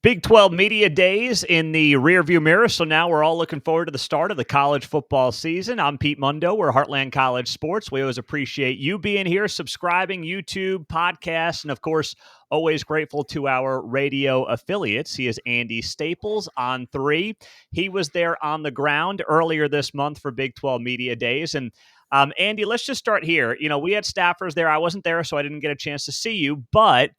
Big 12 media days in the rearview mirror, so now we're all looking forward to the start of the college football season. I'm Pete Mundo. We're Heartland College Sports. We always appreciate you being here, subscribing, YouTube, podcasts, and of course, always grateful to our radio affiliates. He is Andy Staples On3. He was there on the ground earlier this month for Big 12 media days, and Andy, let's just start here. You know, we had staffers there. I wasn't there, so I didn't get a chance to see you, but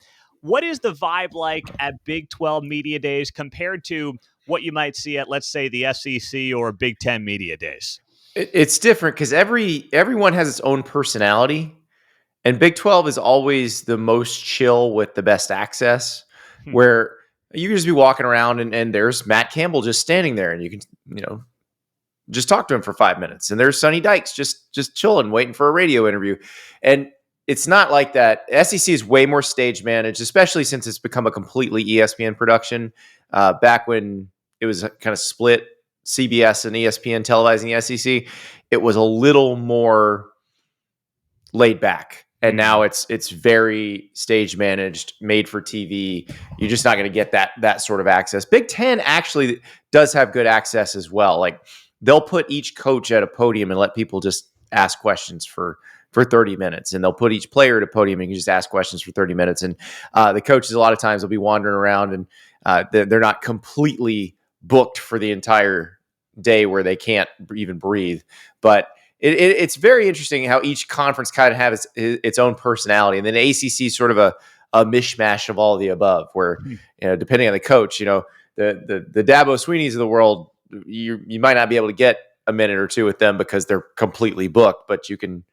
what is the vibe like at Big 12 media days compared to what you might see at, let's say, the SEC or Big 10 media days? It's different because everyone has its own personality, and Big 12 is always the most chill with the best access, where you can just be walking around and there's Matt Campbell just standing there, and you can, just talk to him for 5 minutes. And there's Sonny Dykes just chilling, waiting for a radio interview. And it's not like that. SEC is way more stage managed, especially since it's become a completely ESPN production. Back when it was kind of split, CBS and ESPN televising the SEC, it was a little more laid back. And now it's very stage managed, made for TV. You're just not going to get that sort of access. Big Ten actually does have good access as well. Like, they'll put each coach at a podium and let people just ask questions for 30 minutes. And they'll put each player at a podium and you can just ask questions for 30 minutes. And the coaches, a lot of times, will be wandering around and they're not completely booked for the entire day where they can't even breathe. But it's very interesting how each conference kind of has its own personality. And then ACC is sort of a mishmash of all of the above, where, depending on the coach, the Dabo Sweeneys of the world, you might not be able to get a minute or two with them because they're completely booked, but you can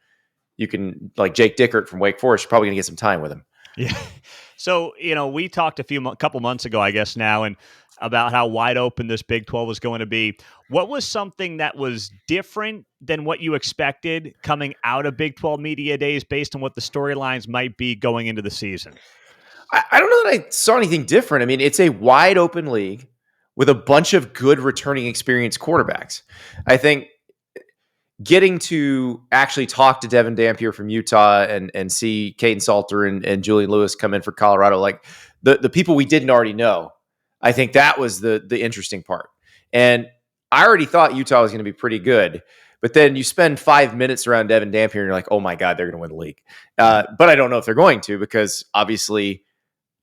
like Jake Dickert from Wake Forest, you're probably going to get some time with him. Yeah. So, we talked a couple months ago, I guess now, and about how wide open this Big 12 was going to be. What was something that was different than what you expected coming out of Big 12 media days based on what the storylines might be going into the season? I don't know that I saw anything different. I mean, it's a wide open league with a bunch of good returning experienced quarterbacks. I think getting to actually talk to Devin Dampier from Utah and see Caden Salter and Julian Lewis come in for Colorado, like the people we didn't already know, I think that was the interesting part. And I already thought Utah was going to be pretty good, but then you spend 5 minutes around Devin Dampier and you're like, oh my God, they're going to win the league. But I don't know if they're going to, because obviously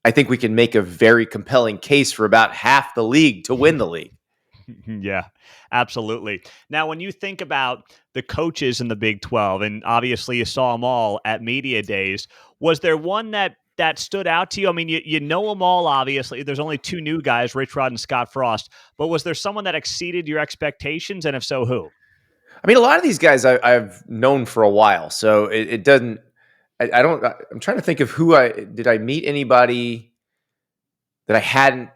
I think we can make a very compelling case for about half the league to win the league. Yeah, absolutely. Now, when you think about the coaches in the Big 12, and obviously you saw them all at media days, was there one that stood out to you? I mean, you know them all, obviously. There's only two new guys, Rich Rod and Scott Frost. But was there someone that exceeded your expectations? And if so, who? I mean, a lot of these guys I've known for a while, so it doesn't – I'm trying to think of did I meet anybody that I hadn't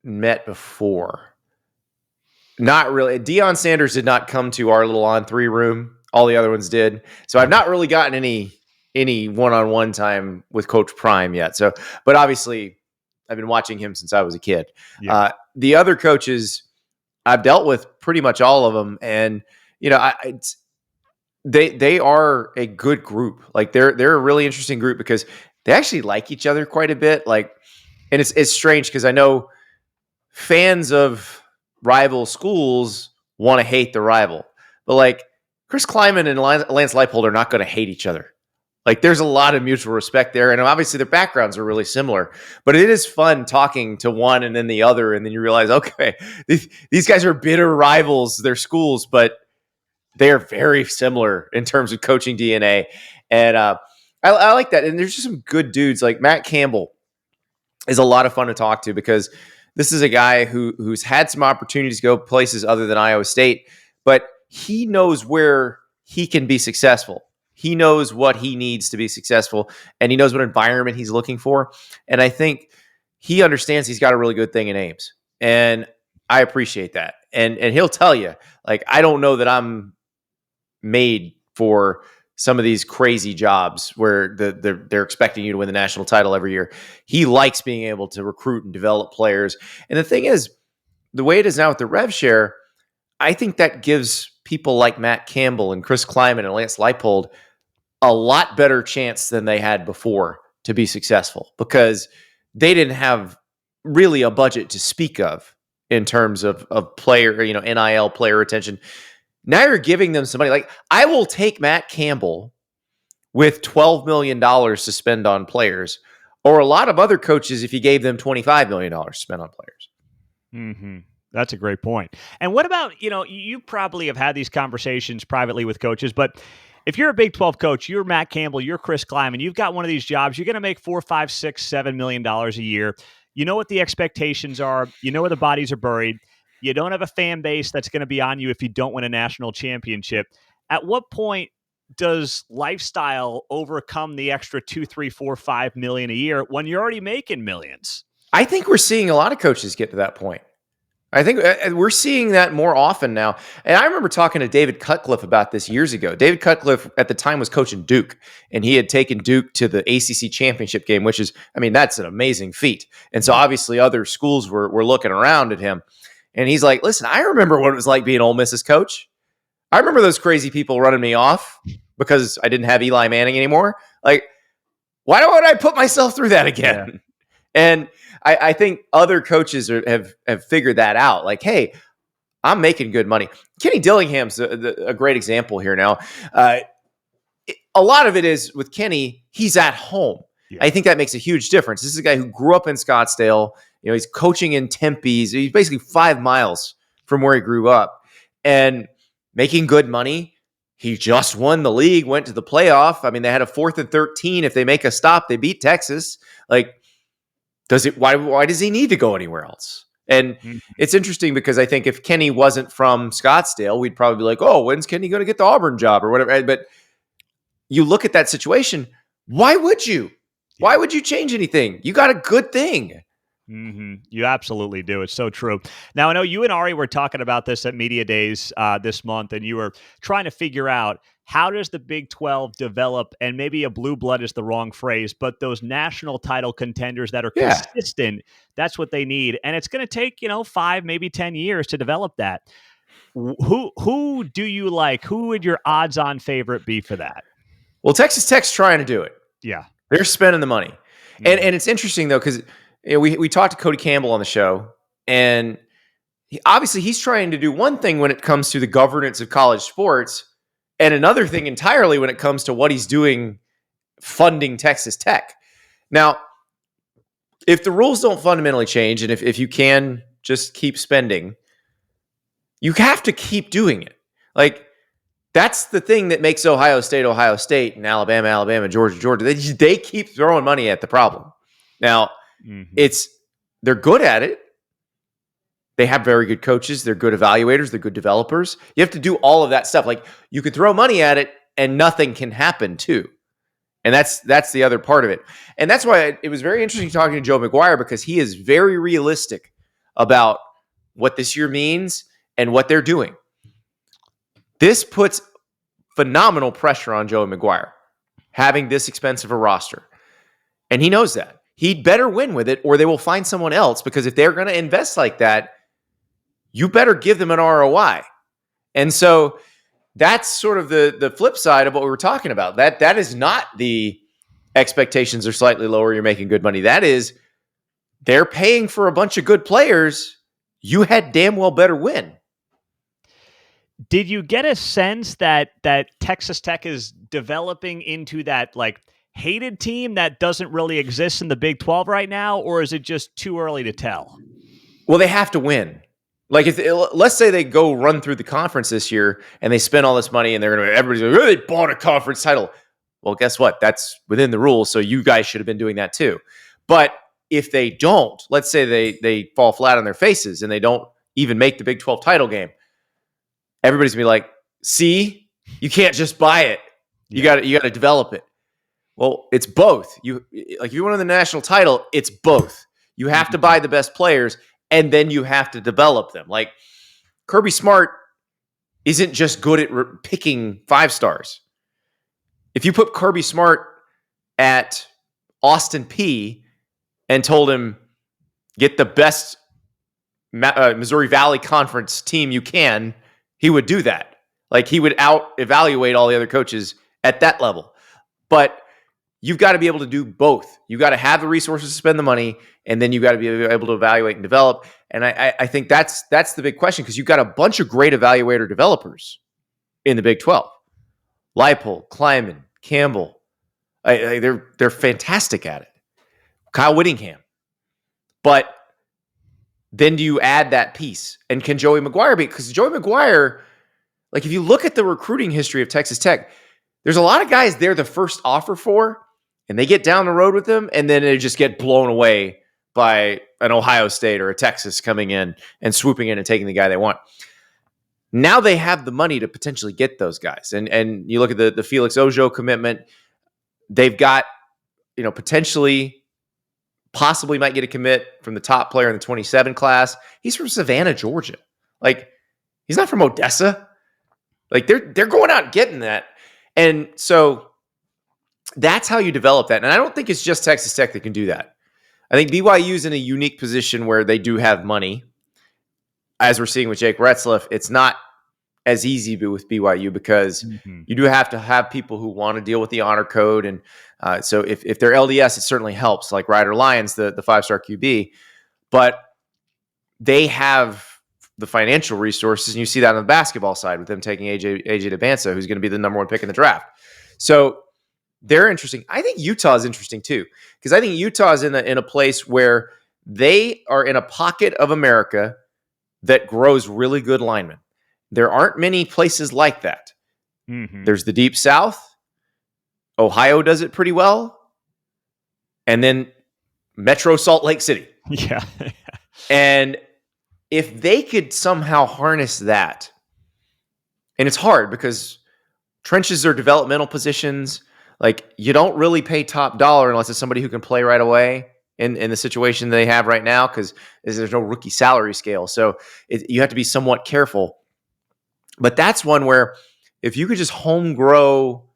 met before? Not really. Deion Sanders did not come to our little On3 room. All the other ones did. So I've not really gotten any one-on-one time with Coach Prime yet. So, but obviously I've been watching him since I was a kid. Yeah. The other coaches, I've dealt with pretty much all of them. And, they are a good group. Like they're a really interesting group because they actually like each other quite a bit. Like, and it's strange because I know fans of rival schools want to hate the rival, but like Chris Kleiman and Lance Leipold are not going to hate each other. Like there's a lot of mutual respect there, and obviously their backgrounds are really similar. But it is fun talking to one and then the other, and then you realize, okay, these guys are bitter rivals, their schools, but they are very similar in terms of coaching DNA. And I like that. And there's just some good dudes. Like Matt Campbell is a lot of fun to talk to because this is a guy who's had some opportunities to go places other than Iowa State, but he knows where he can be successful. He knows what he needs to be successful, and he knows what environment he's looking for. And I think he understands he's got a really good thing in Ames, and I appreciate that. And he'll tell you, like, I don't know that I'm made for some of these crazy jobs where they're expecting you to win the national title every year. He likes being able to recruit and develop players. And the thing is, the way it is now with the rev share, I think that gives people like Matt Campbell and Chris Kleiman and Lance Leipold a lot better chance than they had before to be successful, because they didn't have really a budget to speak of in terms of player, NIL player retention. Now you're giving them some money. Like, I will take Matt Campbell with $12 million to spend on players, or a lot of other coaches if you gave them $25 million to spend on players. Mm-hmm. That's a great point. And what about, you probably have had these conversations privately with coaches, but if you're a Big 12 coach, you're Matt Campbell, you're Chris Kleiman, you've got one of these jobs, you're going to make $4, $5, $6, $7 million a year. You know what the expectations are. You know where the bodies are buried. You don't have a fan base that's going to be on you if you don't win a national championship. At what point does lifestyle overcome the extra 2, 3, 4, 5 million a year when you're already making millions? I think we're seeing a lot of coaches get to that point. I think we're seeing that more often now. And I remember talking to David Cutcliffe about this years ago. David Cutcliffe at the time was coaching Duke, and he had taken Duke to the ACC championship game, which is, that's an amazing feat. And so obviously other schools were looking around at him. And he's like, listen, I remember what it was like being Ole Miss's coach. I remember those crazy people running me off because I didn't have Eli Manning anymore. Like, why would I put myself through that again? Yeah. And I think other coaches have figured that out. Like, hey, I'm making good money. Kenny Dillingham's a great example here now. A lot of it is with Kenny, he's at home. Yeah. I think that makes a huge difference. This is a guy who grew up in Scottsdale. He's coaching in Tempe. He's basically 5 miles from where he grew up and making good money. He just won the league, went to the playoff. They had a 4th and 13. If they make a stop, they beat Texas. Like, why does he need to go anywhere else? And it's interesting because I think if Kenny wasn't from Scottsdale, we'd probably be like, oh, when's Kenny going to get the Auburn job or whatever? But you look at that situation, why would you? Why would you change anything? You got a good thing. Mm-hmm. You absolutely do. It's so true. Now, I know you and Ari were talking about this at Media Days this month, and you were trying to figure out how does the Big 12 develop, and maybe a blue blood is the wrong phrase, but those national title contenders that are consistent, that's what they need. And it's going to take, 5, maybe 10 years to develop that. Who do you like? Who would your odds-on favorite be for that? Well, Texas Tech's trying to do it. Yeah. They're spending the money. Mm-hmm. And it's interesting, though, because we talked to Cody Campbell on the show, and obviously he's trying to do one thing when it comes to the governance of college sports, and another thing entirely when it comes to what he's doing funding Texas Tech. Now, if the rules don't fundamentally change, and if you can just keep spending, you have to keep doing it. Like, that's the thing that makes Ohio State, and Alabama, Georgia. They keep throwing money at the problem. Now, they're good at it. They have very good coaches. They're good evaluators. They're good developers. You have to do all of that stuff. Like, you could throw money at it and nothing can happen too. And that's the other part of it. And that's why it was very interesting talking to Joe McGuire, because he is very realistic about what this year means and what they're doing. This puts phenomenal pressure on Joe McGuire, having this expensive a roster. And he knows that. He'd better win with it, or they will find someone else, because if they're going to invest like that, you better give them an ROI. And so that's sort of the flip side of what we were talking about. That is not the expectations are slightly lower, you're making good money. That is, they're paying for a bunch of good players. You had damn well better win. Did you get a sense that Texas Tech is developing into that, like, hated team that doesn't really exist in the Big 12 right now, or is it just too early to tell? Well, they have to win. Like, let's say they go run through the conference this year and they spend all this money and everybody's like, oh, they bought a conference title. Well, guess what? That's within the rules, so you guys should have been doing that too. But if they don't, let's say they fall flat on their faces and they don't even make the Big 12 title game, everybody's gonna be like, see, you can't just buy it. You got to develop it. Well, it's both. If you want the national title, it's both. You have to buy the best players, and then you have to develop them. Like, Kirby Smart isn't just good at picking 5 stars. If you put Kirby Smart at Austin Peay and told him, get the best Missouri Valley Conference team you can, he would do that. Like, he would out-evaluate all the other coaches at that level. But you've got to be able to do both. You got to have the resources to spend the money, and then you got to be able to evaluate and develop. And I think that's the big question, because you've got a bunch of great evaluator developers in the Big 12. Leipold, Kleiman, Campbell, they're fantastic at it. Kyle Whittingham. But then do you add that piece? And can Joey McGuire be? Because Joey McGuire, like if you look at the recruiting history of Texas Tech, there's a lot of guys they're the first offer for, and they get down the road with them, and then they just get blown away by an Ohio State or a Texas coming in and swooping in and taking the guy they want. Now they have the money to potentially get those guys. And you look at the Felix Ojo commitment, they've got, potentially, possibly might get a commit from the top player in the 27 class. He's from Savannah, Georgia. Like, he's not from Odessa. Like, they're going out and getting that. And so that's how you develop that. And I don't think it's just Texas Tech that can do that. I think BYU's in a unique position where they do have money. As we're seeing with Jake Retzlaff, it's not as easy with BYU because you do have to have people who want to deal with the honor code. And so if they're LDS, it certainly helps, like Ryder Lyons, the 5-star QB. But they have the financial resources, and you see that on the basketball side with them taking AJ DeBansa, who's going to be the number one pick in the draft. So they're interesting. I think Utah is interesting too, because I think Utah is in a place where they are in a pocket of America that grows really good linemen. There aren't many places like that. There's the Deep South. Ohio does it pretty well. And then Metro Salt Lake City. Yeah. And if they could somehow harness that, and it's hard because trenches are developmental positions. Like, you don't really pay top dollar unless it's somebody who can play right away in the situation they have right now, because there's no rookie salary scale. So you have to be somewhat careful. But that's one where if you could just home grow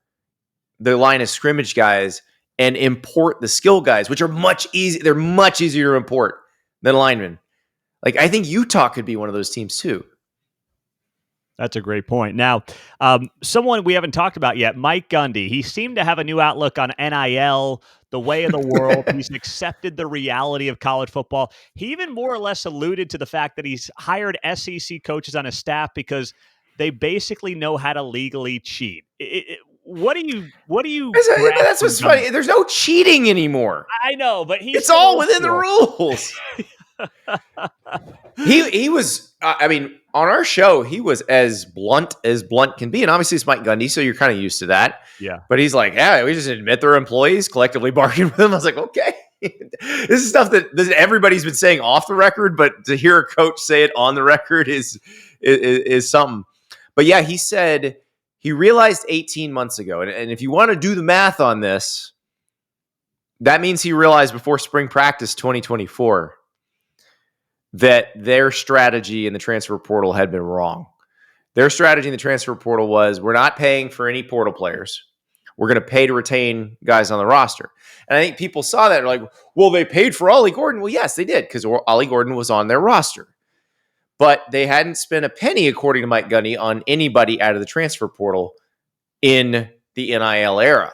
the line of scrimmage guys and import the skill guys, which are much easier, they're much easier to import than linemen. Like, I think Utah could be one of those teams too. That's a great point. Now, someone we haven't talked about yet, Mike Gundy. He seemed to have a new outlook on NIL, the way of the world. He's accepted the reality of college football. He even more or less alluded to the fact that he's hired SEC coaches on his staff because they basically know how to legally cheat. What do you? That's what's funny. There's no cheating anymore. I know, but it's all within the rules. He was. I mean, on our show, he was as blunt can be, and obviously it's Mike Gundy, so you're kind of used to that. Yeah. But he's like, yeah, we just admit they're employees, collectively bargain with them. I was like, okay. This is stuff that everybody's been saying off the record, but to hear a coach say it on the record is something. But yeah, he said he realized 18 months ago, and if you want to do the math on this, that means he realized before spring practice 2024 that their strategy in the transfer portal had been wrong. Their strategy in the transfer portal was, we're not paying for any portal players. We're going to pay to retain guys on the roster. And I think people saw that and were like, well, they paid for Ollie Gordon. Well, yes, they did, because Ollie Gordon was on their roster. But they hadn't spent a penny, according to Mike Gundy, on anybody out of the transfer portal in the NIL era.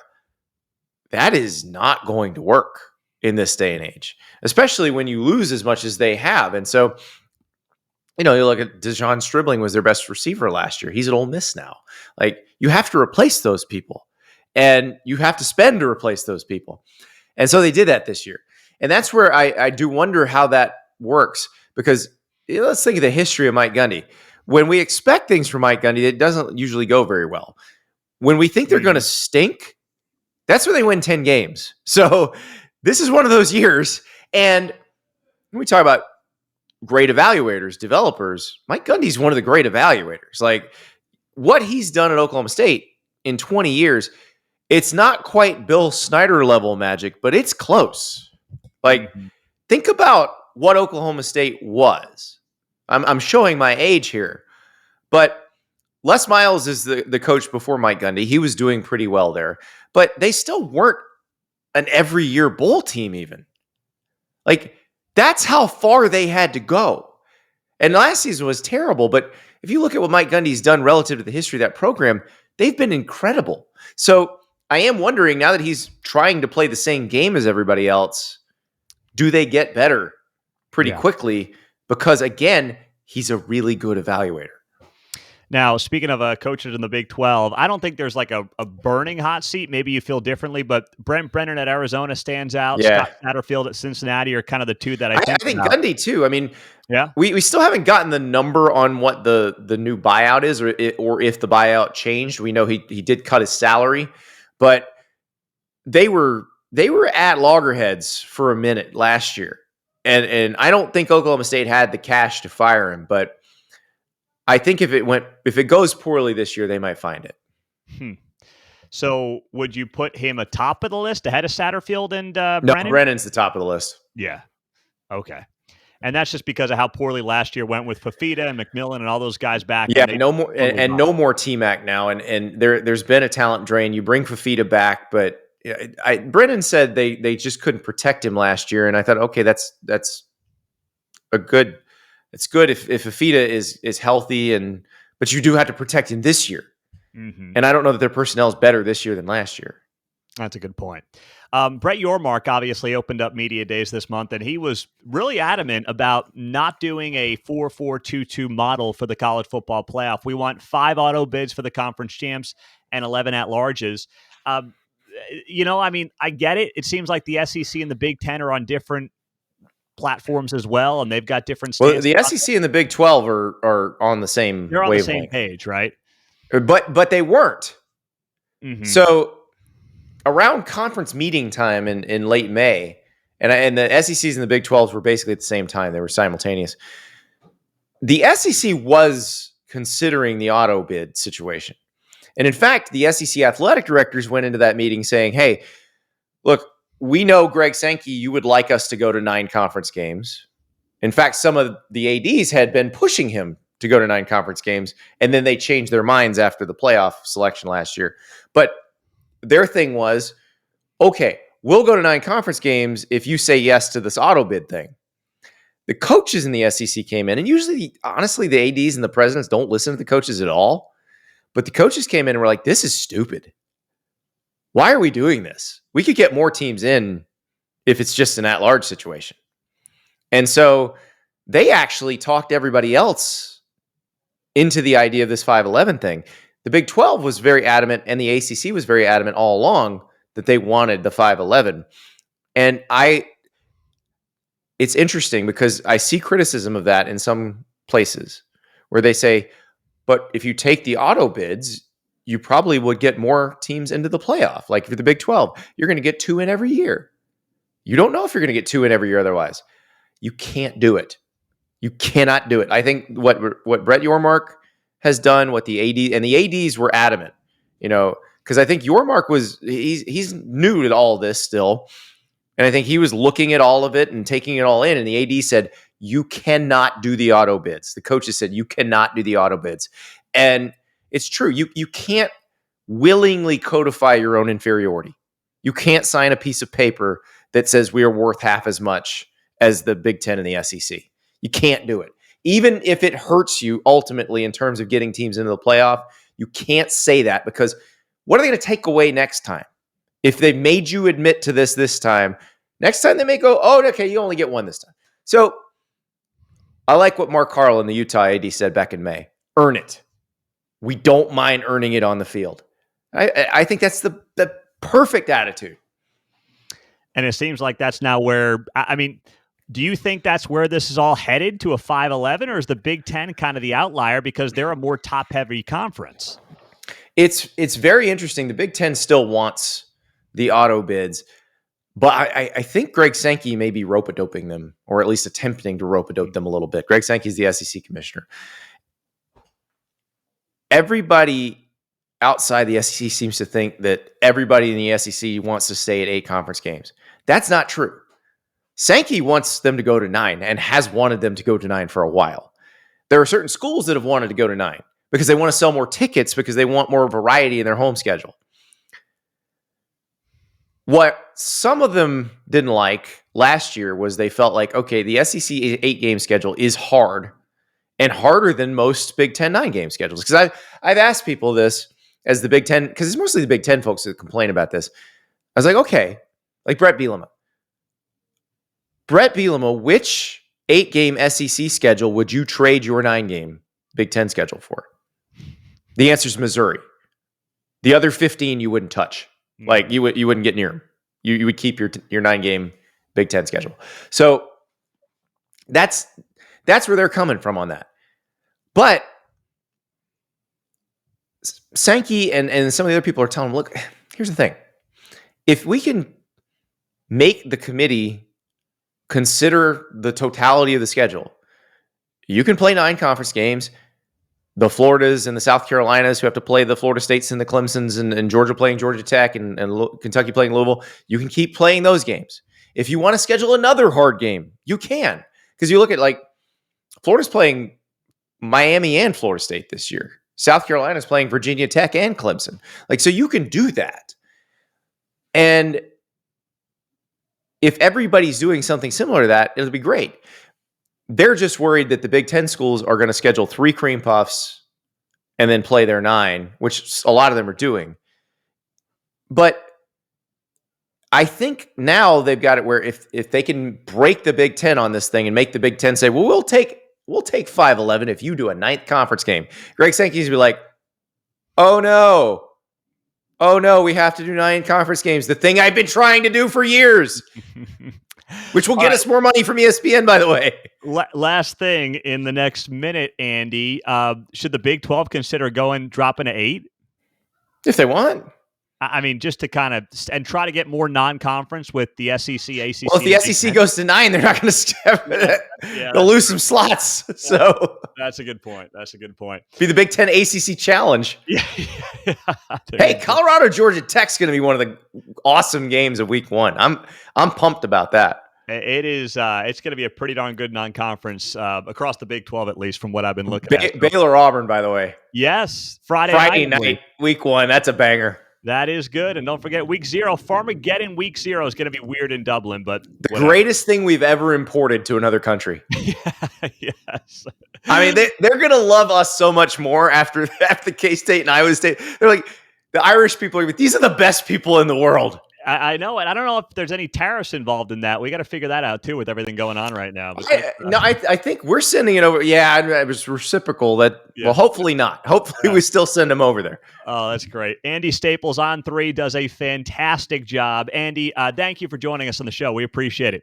That is not going to work in this day and age, especially when you lose as much as they have. And so, you look at Dejon Stribling was their best receiver last year. He's at Ole Miss now. Like, you have to replace those people, and you have to spend to replace those people. And so they did that this year. And that's where I do wonder how that works, because let's think of the history of Mike Gundy. When we expect things from Mike Gundy, it doesn't usually go very well. When we think they're going to stink, that's when they win 10 games. So this is one of those years. And when we talk about great evaluators, developers, Mike Gundy's one of the great evaluators. Like, what he's done at Oklahoma State in 20 years, it's not quite Bill Snyder level magic, but it's close. Like, think about what Oklahoma State was. I'm showing my age here, but Les Miles is the coach before Mike Gundy. He was doing pretty well there, but they still weren't an every year bowl team even. Like, that's how far they had to go. And last season was terrible, but if you look at what Mike Gundy's done relative to the history of that program, they've been incredible. So I am wondering, now that he's trying to play the same game as everybody else, do they get better pretty quickly? Because again, he's a really good evaluator. Now, speaking of coaches in the Big 12, I don't think there's like a burning hot seat. Maybe you feel differently, but Brent Brennan at Arizona stands out. Yeah. Scott Satterfield at Cincinnati are kind of the two that I think about. Gundy too. I mean, yeah, we still haven't gotten the number on what the new buyout is, or if the buyout changed. We know he did cut his salary, but they were at loggerheads for a minute last year, and I don't think Oklahoma State had the cash to fire him, but I think if it goes poorly this year, they might find it. So would you put him atop of the list ahead of Satterfield and No, Brennan? Brennan's the top of the list. Yeah. Okay. And that's just because of how poorly last year went with Fafita and McMillan and all those guys back. Yeah, no more and no more T-Mac now, and there's been a talent drain. You bring Fafita back, but Brennan said they just couldn't protect him last year, and I thought, okay, that's a good. It's good if Fafita is healthy, but you do have to protect him this year. Mm-hmm. And I don't know that their personnel is better this year than last year. That's a good point. Brett Yormark obviously opened up media days this month, and he was really adamant about not doing a 4-4-2-2 model for the college football playoff. We want 5 auto bids for the conference champs and 11 at-larges. I get it. It seems like the SEC and the Big Ten are on different platforms as well, and they've got different stances. Well, the SEC and the Big 12 are on the same They're on wavelength. the same page, right? But they weren't. Mm-hmm. So around conference meeting time in late May, and the SECs and the Big 12s were basically at the same time. They were simultaneous. The SEC was considering the auto bid situation. And in fact, the SEC athletic directors went into that meeting saying, hey, look, we know, Greg Sankey, you would like us to go to 9 conference games. In fact, some of the ADs had been pushing him to go to 9 conference games, and then they changed their minds after the playoff selection last year. But their thing was, okay, we'll go to 9 conference games if you say yes to this auto bid thing. The coaches in the SEC came in, and usually, honestly, the ADs and the presidents don't listen to the coaches at all. But the coaches came in and were like, this is stupid. Why are we doing this? We could get more teams in if it's just an at-large situation. And so they actually talked everybody else into the idea of this 5-11 thing. The Big 12 was very adamant, and the ACC was very adamant all along that they wanted the 5-11. And it's interesting because I see criticism of that in some places where they say, but if you take the auto bids, you probably would get more teams into the playoff. Like for the Big 12, you're going to get 2 in every year. You don't know if you're going to get 2 in every year otherwise. You can't do it. You cannot do it. I think what Brett Yormark has done, what the AD and the ADs were adamant, because I think Yormark he's new to all this still. And I think he was looking at all of it and taking it all in. And the AD said, you cannot do the auto bids. The coaches said, you cannot do the auto bids. And it's true. You can't willingly codify your own inferiority. You can't sign a piece of paper that says we are worth half as much as the Big Ten and the SEC. You can't do it. Even if it hurts you ultimately in terms of getting teams into the playoff, you can't say that, because what are they going to take away next time? If they made you admit to this time, next time they may go, oh, okay, you only get 1 this time. So I like what Mark Carlin, the Utah AD, said back in May. Earn it. We don't mind earning it on the field. I think that's the perfect attitude. And it seems like that's now where, do you think that's where this is all headed, to a 5-11, or is the Big Ten kind of the outlier because they're a more top-heavy conference? It's very interesting. The Big Ten still wants the auto bids, but I think Greg Sankey may be rope-a-doping them, or at least attempting to rope-a-dope them a little bit. Greg Sankey is the SEC commissioner. Everybody outside the SEC seems to think that everybody in the SEC wants to stay at 8 conference games. That's not true. Sankey wants them to go to 9 and has wanted them to go to 9 for a while. There are certain schools that have wanted to go to 9 because they want to sell more tickets, because they want more variety in their home schedule. What some of them didn't like last year was they felt like, okay, the SEC 8-game schedule is hard, and harder than most Big Ten 9-game schedules. Because I've asked people this, as the Big Ten, because it's mostly the Big Ten folks that complain about this. I was like, okay, like Brett Bielema, which 8-game SEC schedule would you trade your 9-game Big Ten schedule for? The answer is Missouri. The other 15 you wouldn't touch. Like you wouldn't get near them. You would keep your 9-game Big Ten schedule. So that's where they're coming from on that. But Sankey and some of the other people are telling them, look, here's the thing. If we can make the committee consider the totality of the schedule, you can play 9 conference games. The Floridas and the South Carolinas who have to play the Florida States and the Clemsons and Georgia playing Georgia Tech and Kentucky playing Louisville, you can keep playing those games. If you want to schedule another hard game, you can. Because you look at, like, Florida's playing Miami and Florida State this year. South Carolina's playing Virginia Tech and Clemson. Like, so you can do that. And if everybody's doing something similar to that, it'll be great. They're just worried that the Big Ten schools are going to schedule 3 cream puffs and then play their 9, which a lot of them are doing. But I think now they've got it where if they can break the Big Ten on this thing and make the Big Ten say, well, we'll take 5-11 if you do a 9th conference game. Greg Sankey's be like, oh no, we have to do 9 conference games. The thing I've been trying to do for years. Which will get us more money from ESPN, by the way. Last thing in the next minute, Andy, should the Big 12 consider dropping to 8? If they want. I mean, just to kind of and try to get more non-conference with the SEC, ACC. Well, if the SEC goes to 9, they're not going to they'll lose some slots. So that's a good point. Be the Big Ten ACC challenge. Yeah. Hey, Colorado Georgia Tech's going to be one of the awesome games of Week 1. I'm pumped about that. It is. It's going to be a pretty darn good non-conference across the Big 12, at least from what I've been looking at. Baylor Auburn, by the way. Yes, Friday night, Week 1. That's a banger. That is good. And don't forget, Week 0, Farmageddon Week 0 is going to be weird in Dublin. But the greatest thing we've ever imported to another country. Yes. I mean, they're going to love us so much more after K-State and Iowa State. They're like, the Irish people are like, these are the best people in the world. I know it. I don't know if there's any tariffs involved in that. We got to figure that out, too, with everything going on right now. I think we're sending it over. Yeah, it was reciprocal. Well, hopefully not. Hopefully we still send them over there. Oh, that's great. Andy Staples On3 does a fantastic job. Andy, thank you for joining us on the show. We appreciate it.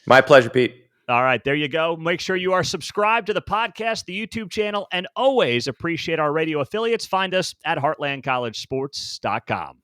My pleasure, Pete. All right, there you go. Make sure you are subscribed to the podcast, the YouTube channel, and always appreciate our radio affiliates. Find us at heartlandcollegesports.com.